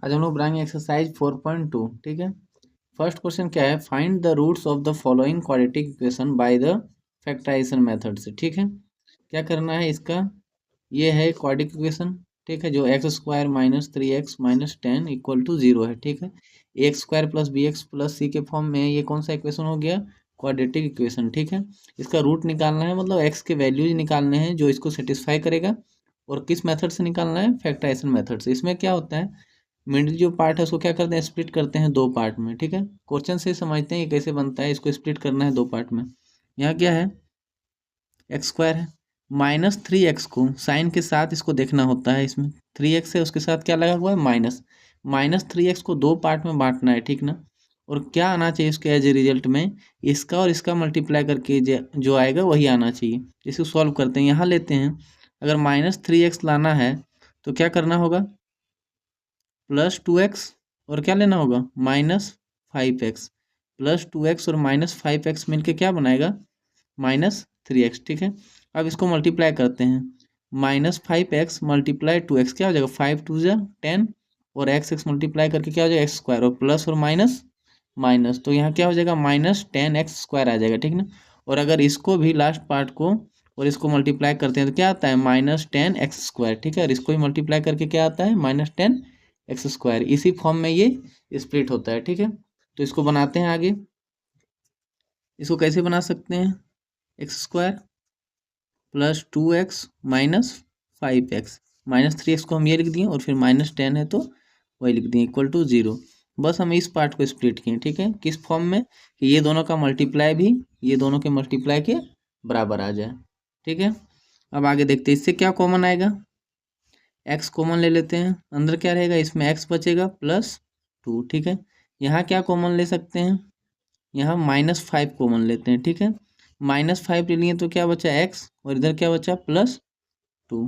आज हम लोग बनाएंगे एक्सरसाइज 4.2। ठीक है। फर्स्ट क्वेश्चन क्या है, find the roots of the following quadratic equation by the factorisation method से। ठीक है, क्या करना है इसका, ये है क्वाड्रेटिक इक्वेशन। ठीक है, जो x square minus 3x minus 10 equal to 0 है। ठीक है, a square plus b x plus c के फॉर्म में ये कौन सा इक्वेशन हो गया, क्वाड्रेटिक इक्वेशन। ठीक है, इसका रूट निकालना है, मतलब एक्स के वैल्यूज निकालने हैं जो इसको सेटिस्फाई करेगा। और किस मेथड से निकालना है, फैक्टराइजेशन मेथड से। इसमें क्या होता है, मिडिल जो पार्ट है उसको क्या करते हैं, स्प्लिट करते हैं दो पार्ट में। ठीक है, क्वेश्चन से समझते हैं ये कैसे बनता है, इसको स्प्लिट करना है दो पार्ट में। यहाँ क्या है, एक्स स्क्वायर है, -3x को साइन के साथ इसको देखना होता है। इसमें 3x है, उसके साथ क्या लगा हुआ है, माइनस। -3x को दो पार्ट में बांटना है, ठीक ना। और क्या आना चाहिए उसके एज ए रिजल्ट में, इसका और इसका मल्टीप्लाई करके जो आएगा वही आना चाहिए। इसको सॉल्व करते हैं, यहाँ लेते हैं। अगर -3x लाना है तो क्या करना होगा, +2x और क्या लेना होगा, -5x। +2x और -5x मिलके क्या बनाएगा, -3x। ठीक है, अब इसको मल्टीप्लाई करते हैं। -5x मल्टीप्लाई 2x क्या हो जाएगा, 5 2 जा 10, और x मल्टीप्लाई करके क्या हो जाएगा, एक्स स्क्वायर, और प्लस और माइनस माइनस, तो यहाँ क्या हो जाएगा, -10x² आ जाएगा। ठीक ना। और अगर इसको भी लास्ट पार्ट को और इसको मल्टीप्लाई करते हैं तो क्या आता है, -10x²। ठीक है, और इसको भी मल्टीप्लाई करके क्या आता है, -10x²। इसी फॉर्म में ये स्प्लिट होता है। ठीक है, तो इसको बनाते हैं आगे। इसको कैसे बना सकते हैं, x² +2x -5x, -3x को हम ये लिख दिए, और फिर -10 है तो वही लिख दिए, इक्वल टू 0। बस हम इस पार्ट को स्प्लिट किए। ठीक है, किस फॉर्म में, कि ये दोनों का मल्टीप्लाई भी ये दोनों के मल्टीप्लाई के बराबर आ जाए। ठीक है, अब आगे देखते हैं, इससे क्या कॉमन आएगा, x कॉमन ले लेते हैं। अंदर क्या रहेगा, इसमें x बचेगा +2। ठीक है, यहाँ क्या कॉमन ले सकते हैं, यहाँ -5 कॉमन लेते हैं। ठीक है, -5 ले लिए तो क्या बचा, x, और इधर क्या बचा, +2।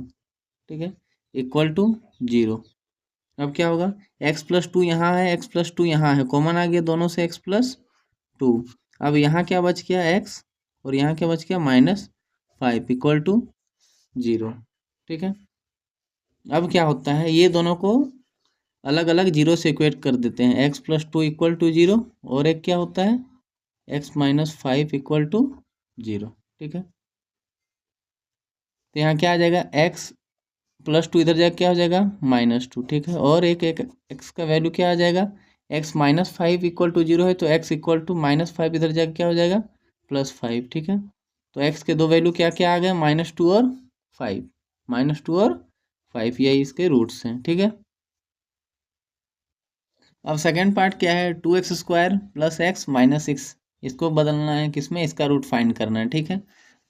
ठीक है, इक्वल टू 0। अब क्या होगा, x+2 यहाँ है, x+2 यहाँ है, कॉमन आ गया दोनों से, x+2। अब यहाँ क्या बच गया, x, और यहाँ क्या बच गया, -5 इक्वल टू 0। ठीक है, अब क्या होता है, ये दोनों को अलग अलग जीरो से इक्वेट कर देते हैं, x+2 इक्वल टू 0, और एक क्या होता है, x-5 इक्वल टू 0। ठीक है, तो यहाँ क्या आ जाएगा, x+2 इधर जाकर क्या हो जाएगा, -2। ठीक है, और एक x का वैल्यू क्या आ जाएगा, x-5 इक्वल टू 0 है, तो x इक्वल टू -5 इधर जाकर क्या हो जाएगा, +5। ठीक है, तो x के दो वैल्यू क्या क्या आ गए, -2 और 5, -2 और 5, यही इसके रूट्स हैं। ठीक है, अब सेकेंड पार्ट क्या है, 2x² + x -6, इसको बदलना है किसमें, इसका रूट फाइंड करना है। ठीक है,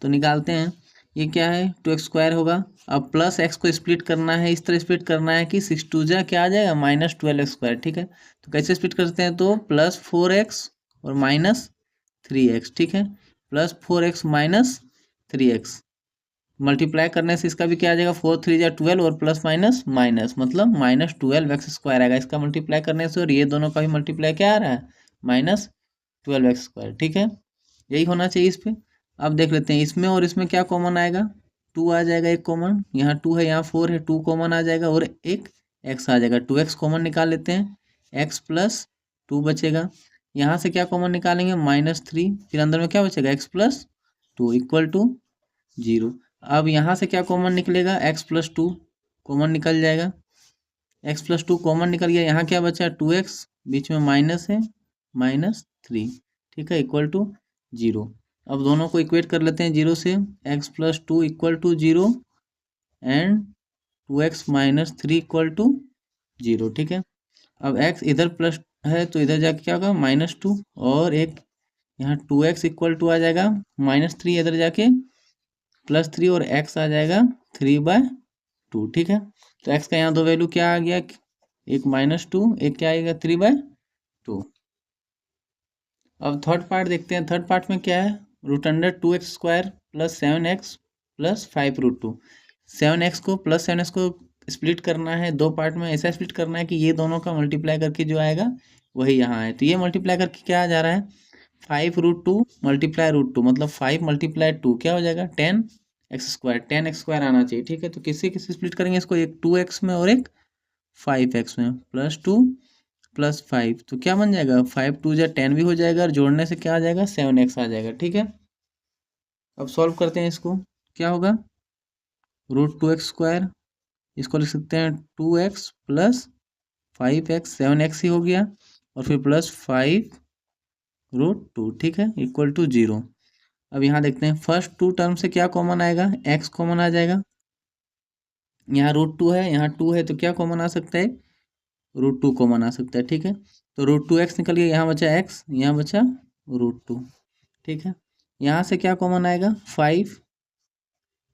तो निकालते हैं। ये क्या है, 2x² होगा। अब प्लस x को स्प्लिट करना है, इस तरह स्प्लिट करना है कि 6 2 जा क्या आ जाएगा, -12x²। ठीक है, तो कैसे स्प्लिट करते हैं, तो +4x और -3x। ठीक है, +4x -3x मल्टीप्लाई करने से इसका भी क्या आ जाएगा, 4 3 जा 12, और प्लस माइनस माइनस, मतलब -12x² आएगा इसका मल्टीप्लाई करने से, और ये दोनों का भी मल्टीप्लाई क्या आ रहा है, -12x²। ठीक है, यही होना चाहिए इस पे। अब देख लेते हैं इसमें और इसमें क्या कॉमन आएगा, 2 आ जाएगा एक कॉमन, यहाँ 2 है, यहाँ 4 है, 2 कॉमन आ जाएगा, और एक x आ जाएगा, 2x कॉमन निकाल लेते हैं, x+2 बचेगा। यहाँ से क्या कॉमन निकालेंगे, -3, फिर अंदर में क्या बचेगा, x+2 इक्वल टू 0। अब यहाँ से क्या कॉमन निकलेगा, x+2 कॉमन निकल जाएगा, x+2 कॉमन निकल गया। यहाँ क्या बचा, 2x, बीच में माइनस है, -3। ठीक है, इक्वल टू 0। अब दोनों को इक्वेट कर लेते हैं 0 से, x+2 equal to 0 and 2x -3 equal to 0। ठीक है, अब x इधर प्लस है तो इधर जाके क्या होगा, -2, और एक यहाँ 2x इक्वल टू आ जाएगा -3, इधर जाके +3, और x आ जाएगा 3/2। ठीक है, तो x का यहाँ दो वैल्यू क्या आ गया, एक -2, एक क्या आएगा, 3/2। अब थर्ड पार्ट देखते हैं। थर्ड पार्ट में क्या है, √2x² + 7x + 5√2। 7x को + 7x को स्प्लिट करना है दो पार्ट में, ऐसा स्प्लिट करना है कि ये दोनों का मल्टीप्लाई करके जो आएगा वही यहाँ है। तो ये मल्टीप्लाई करके क्या आ जा रहा है, 5√2 मल्टीप्लाई √2, मतलब 5 मल्टीप्लाई 2 क्या हो जाएगा, 10x²। 10x² आना चाहिए। ठीक है, तो किससे किससे स्प्लिट करेंगे इसको, एक 2x में और एक 5x में +2 + 5 तो क्या बन जाएगा 5 2 जा 10 भी हो जाएगा और जोड़ने से क्या आ जाएगा 7x आ जाएगा। ठीक है, अब सॉल्व करते हैं इसको। क्या होगा √2x², इसको लिख सकते हैं 2x + 5x 7x ही हो गया और फिर +5√2। ठीक है, =0। अब यहाँ देखते हैं फर्स्ट टू टर्म से क्या कॉमन आएगा, x कॉमन आ जाएगा। यहाँ √2 है, यहाँ 2 है तो क्या कॉमन आ सकता है √2 कॉमन आ सकता है। ठीक है, तो √2x निकल गया, यहाँ बचा x, यहाँ बचा √2। ठीक है, यहाँ से क्या कॉमन आएगा 5,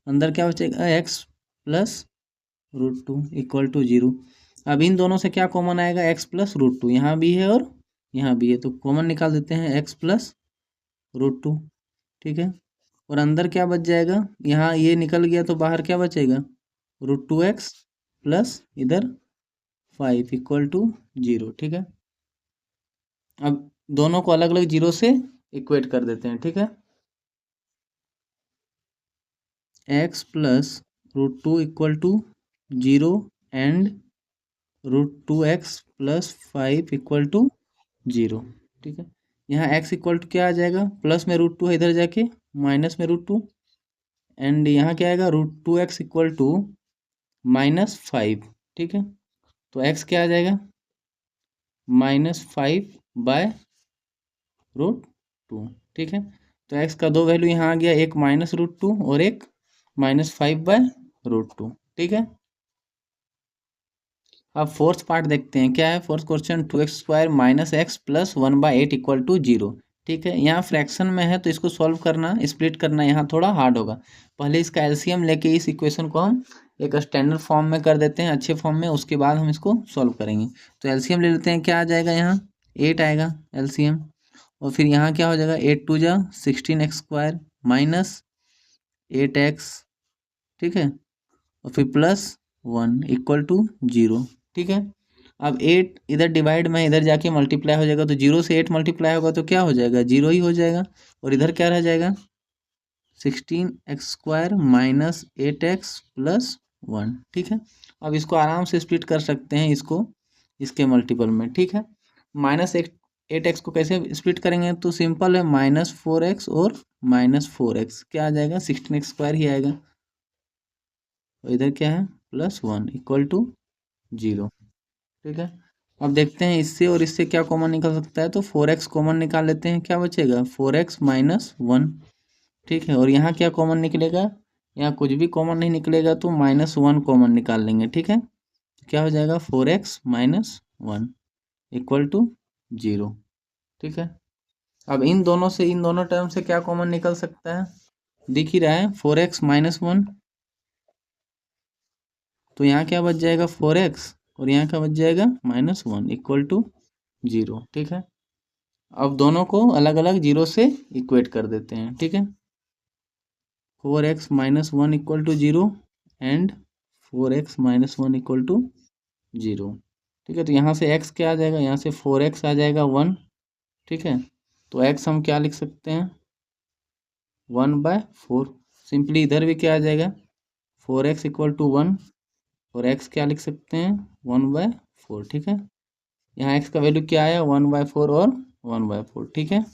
अंदर क्या बचेगा x + √2 = 0। अब इन दोनों से क्या कॉमन आएगा x + √2, यहाँ भी है और यहाँ भी है तो कॉमन निकाल देते हैं x + √2। ठीक है, और अंदर क्या बच जाएगा, यहाँ ये निकल गया तो बाहर क्या बचेगा √2x प्लस इधर 5 = 0। ठीक है, अब दोनों को अलग अलग जीरो से इक्वेट कर देते हैं। ठीक है, x + √2 = 0 एंड √2x + 5 = 0। ठीक है, यहाँ x = क्या आ जाएगा, प्लस में √2 है इधर जाके माइनस में √2 एंड यहाँ क्या आएगा √2x = -5। ठीक है, तो x क्या आ जाएगा -5/√2। ठीक है, तो x का दो वैल्यू यहाँ आ गया, एक -√2 और एक -5/√2। ठीक है, अब फोर्थ पार्ट देखते हैं क्या है। Fourth question 2x² - x + 1/8 = 0। ठीक है, यहाँ फ्रैक्शन में है तो इसको सॉल्व करना, स्प्लिट करना यहाँ थोड़ा हार्ड होगा। पहले इसका एलसीएम लेके इस इक्वेशन को हम एक स्टैंडर्ड फॉर्म में कर देते हैं, अच्छे फॉर्म में, उसके बाद हम इसको सॉल्व करेंगे। तो एलसीएम ले लेते हैं, क्या आ जाएगा यहाँ 8 आएगा एलसीएम, और फिर यहाँ क्या हो जाएगा 8 2 जा 16x² -8x। ठीक है, और फिर +1 = 0। ठीक है, अब 8 इधर डिवाइड में इधर जाके मल्टीप्लाई हो जाएगा तो 0 से 8 मल्टीप्लाई होगा तो क्या हो जाएगा 0 ही हो जाएगा, और इधर क्या रह जाएगा 16x² - 8x + 1। ठीक है, अब इसको आराम से स्प्लिट कर सकते हैं इसको इसके मल्टीपल में। ठीक है, -8x को कैसे स्प्लिट करेंगे, तो सिंपल है -4x और -4x क्या आ जाएगा 16x² ही आएगा, और इधर क्या है +1 = 0। ठीक है, अब देखते हैं इससे और इससे क्या कॉमन निकल सकता है, तो 4x कॉमन निकाल लेते हैं, क्या बचेगा 4x - 1। ठीक है, और यहाँ क्या कॉमन निकलेगा, यहाँ कुछ भी कॉमन नहीं निकलेगा तो -1 कॉमन निकाल लेंगे। ठीक है, क्या हो जाएगा 4x - 1 = 0। ठीक है, अब इन दोनों से इन दोनों टर्म से क्या कॉमन निकल सकता है, दिख ही रहा है 4x - 1, तो यहाँ क्या बच जाएगा 4x और यहाँ क्या बच जाएगा -1 = 0। ठीक है, अब दोनों को अलग अलग जीरो से इक्वेट कर देते हैं। ठीक है, 4x - 1 = 0 एंड 4x - 1 = 0। ठीक है, तो यहाँ से x क्या आ जाएगा, यहाँ से 4x आ जाएगा 1। ठीक है, तो x हम क्या लिख सकते हैं 1/4। सिंपली इधर भी क्या आ जाएगा 4x = 1 और x क्या लिख सकते हैं 1/4। ठीक है, यहाँ x का वैल्यू क्या आया 1/4 और 1/4। ठीक है,